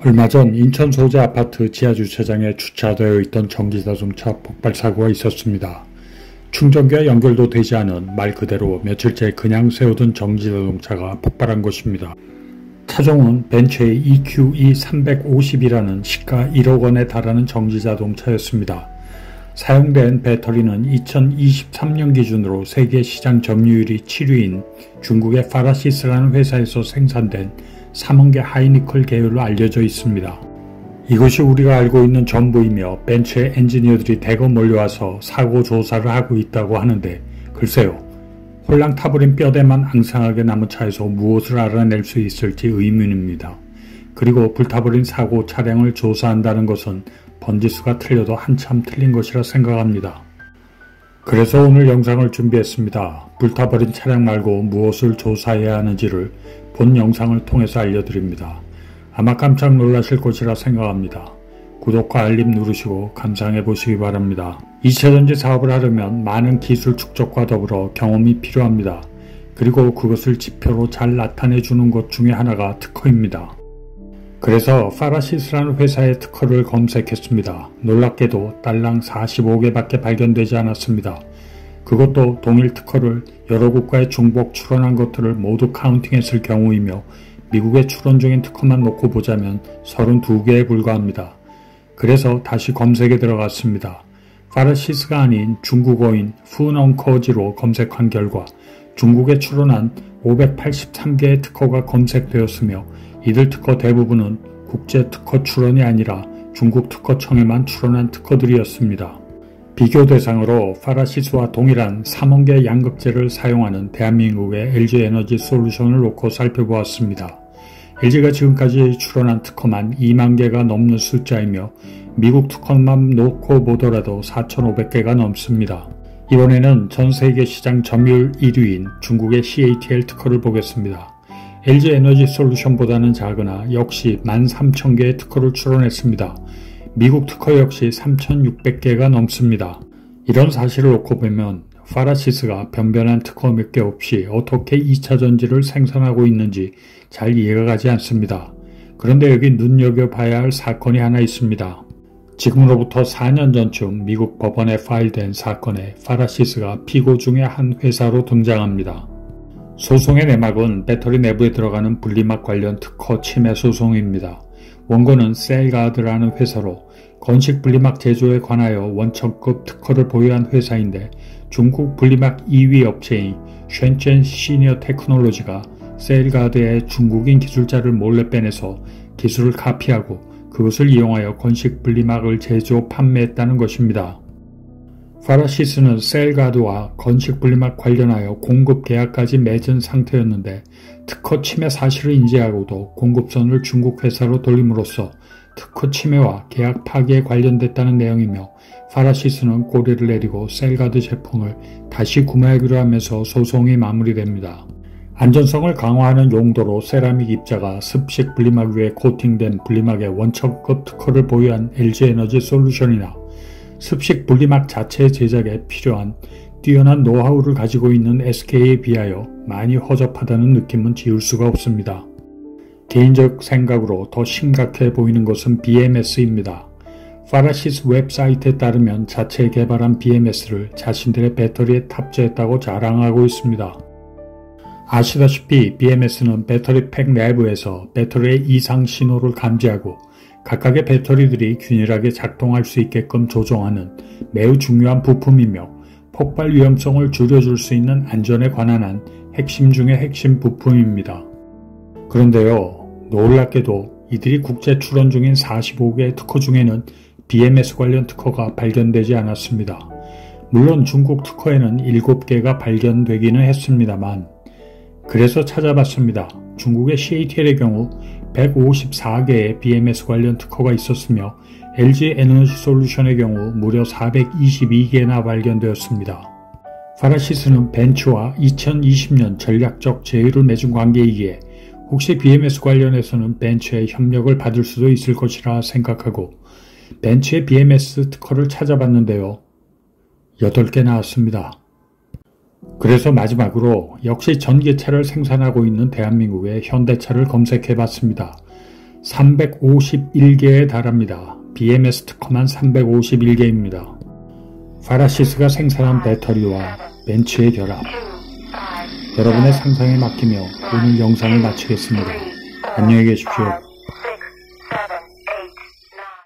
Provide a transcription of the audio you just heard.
얼마 전 인천 소재 아파트 지하주차장에 주차되어 있던 전기자동차 폭발 사고가 있었습니다. 충전기와 연결도 되지 않은 말 그대로 며칠째 그냥 세우던 전기자동차가 폭발한 것입니다. 차종은 벤츠의 EQE 350이라는 시가 1억 원에 달하는 전기자동차였습니다. 사용된 배터리는 2023년 기준으로 세계 시장 점유율이 7위인 중국의 파라시스라는 회사에서 생산된 3원계 하이니켈 계열로 알려져 있습니다. 이것이 우리가 알고 있는 전부이며 벤츠의 엔지니어들이 대거 몰려와서 사고 조사를 하고 있다고 하는데 글쎄요. 홀랑 타버린 뼈대만 앙상하게 남은 차에서 무엇을 알아낼 수 있을지 의문입니다. 그리고 불타버린 사고 차량을 조사한다는 것은 번지수가 틀려도 한참 틀린 것이라 생각합니다. 그래서 오늘 영상을 준비했습니다. 불타버린 차량 말고 무엇을 조사해야 하는지를 본 영상을 통해서 알려드립니다. 아마 깜짝 놀라실 것이라 생각합니다. 구독과 알림 누르시고 감상해 보시기 바랍니다. 2차전지 사업을 하려면 많은 기술 축적과 더불어 경험이 필요합니다. 그리고 그것을 지표로 잘 나타내 주는 것 중에 하나가 특허입니다. 그래서 파라시스라는 회사의 특허를 검색했습니다. 놀랍게도 딸랑 45개밖에 발견되지 않았습니다. 그것도 동일 특허를 여러 국가에 중복 출원한 것들을 모두 카운팅했을 경우이며 미국에 출원 중인 특허만 놓고 보자면 32개에 불과합니다. 그래서 다시 검색에 들어갔습니다. 파라시스가 아닌 중국어인 푸넌커지로 검색한 결과 중국에 출원한 583개의 특허가 검색되었으며 이들 특허 대부분은 국제 특허 출원이 아니라 중국 특허청에만 출원한 특허들이었습니다. 비교 대상으로 파라시스와 동일한 3원계 양극재를 사용하는 대한민국의 LG에너지 솔루션을 놓고 살펴보았습니다. LG가 지금까지 출원한 특허만 2만 개가 넘는 숫자이며 미국 특허만 놓고 보더라도 4,500개가 넘습니다. 이번에는 전세계 시장 점유율 1위인 중국의 CATL 특허를 보겠습니다. LG에너지 솔루션보다는 작으나 역시 13,000개의 특허를 출원했습니다. 미국 특허 역시 3,600개가 넘습니다. 이런 사실을 놓고 보면 파라시스가 변변한 특허 몇 개 없이 어떻게 2차전지를 생산하고 있는지 잘 이해가 가지 않습니다. 그런데 여기 눈여겨봐야 할 사건이 하나 있습니다. 지금으로부터 4년 전쯤 미국 법원에 파일된 사건에 파라시스가 피고 중의 한 회사로 등장합니다. 소송의 내막은 배터리 내부에 들어가는 분리막 관련 특허 침해 소송입니다. 원고는 셀가드라는 회사로 건식 분리막 제조에 관하여 원천급 특허를 보유한 회사인데 중국 분리막 2위 업체인 쉔젠 시니어 테크놀로지가 셀가드의 중국인 기술자를 몰래 빼내서 기술을 카피하고 그것을 이용하여 건식 분리막을 제조 판매했다는 것입니다. 파라시스는 셀가드와 건식 분리막 관련하여 공급 계약까지 맺은 상태였는데 특허 침해 사실을 인지하고도 공급선을 중국 회사로 돌림으로써 특허 침해와 계약 파기에 관련됐다는 내용이며 파라시스는 꼬리를 내리고 셀가드 제품을 다시 구매하기로 하면서 소송이 마무리됩니다. 안전성을 강화하는 용도로 세라믹 입자가 습식 분리막 위에 코팅된 분리막의 원천급 특허를 보유한 LG에너지 솔루션이나 습식 분리막 자체 제작에 필요한 뛰어난 노하우를 가지고 있는 SK에 비하여 많이 허접하다는 느낌은 지울 수가 없습니다. 개인적 생각으로 더 심각해 보이는 것은 BMS입니다. 파라시스 웹사이트에 따르면 자체 개발한 BMS를 자신들의 배터리에 탑재했다고 자랑하고 있습니다. 아시다시피 BMS는 배터리 팩 내부에서 배터리의 이상 신호를 감지하고 각각의 배터리들이 균일하게 작동할 수 있게끔 조정하는 매우 중요한 부품이며 폭발 위험성을 줄여줄 수 있는 안전에 관한 한 핵심 중의 핵심 부품입니다. 그런데요, 놀랍게도 이들이 국제 출원 중인 45개의 특허 중에는 BMS 관련 특허가 발견되지 않았습니다. 물론 중국 특허에는 7개가 발견되기는 했습니다만 그래서 찾아봤습니다. 중국의 CATL의 경우 154개의 BMS 관련 특허가 있었으며 LG 에너지 솔루션의 경우 무려 422개나 발견되었습니다. 파라시스는 벤츠와 2020년 전략적 제휴를 맺은 관계이기에 혹시 BMS 관련해서는 벤츠의 협력을 받을 수도 있을 것이라 생각하고 벤츠의 BMS 특허를 찾아봤는데요. 8개 나왔습니다. 그래서 마지막으로 역시 전기차를 생산하고 있는 대한민국의 현대차를 검색해봤습니다. 351개에 달합니다. BMS 특허만 351개입니다. 파라시스가 생산한 배터리와 벤츠의 결합. 여러분의 상상에 맡기며 오늘 영상을 마치겠습니다. 안녕히 계십시오.